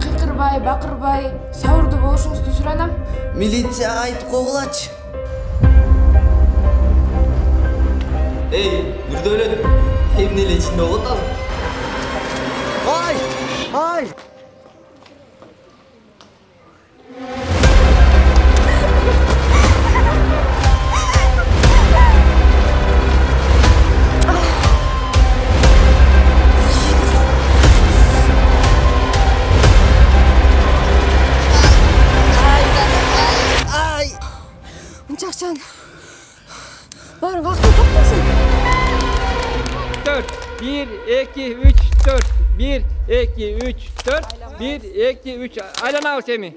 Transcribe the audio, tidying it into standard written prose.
кыйкырбай, бакырбай, сабырдуу болушуңузду суранам. Милицияга айтып койгулачы. Эй, Нурдөлөт, эмне эле ичинде болуп атасың? Ай! Unchakchan. Barın kalktın toplasın. 4 1 2 3 4 1 2 3 4 1 2 3 Aylana Semi.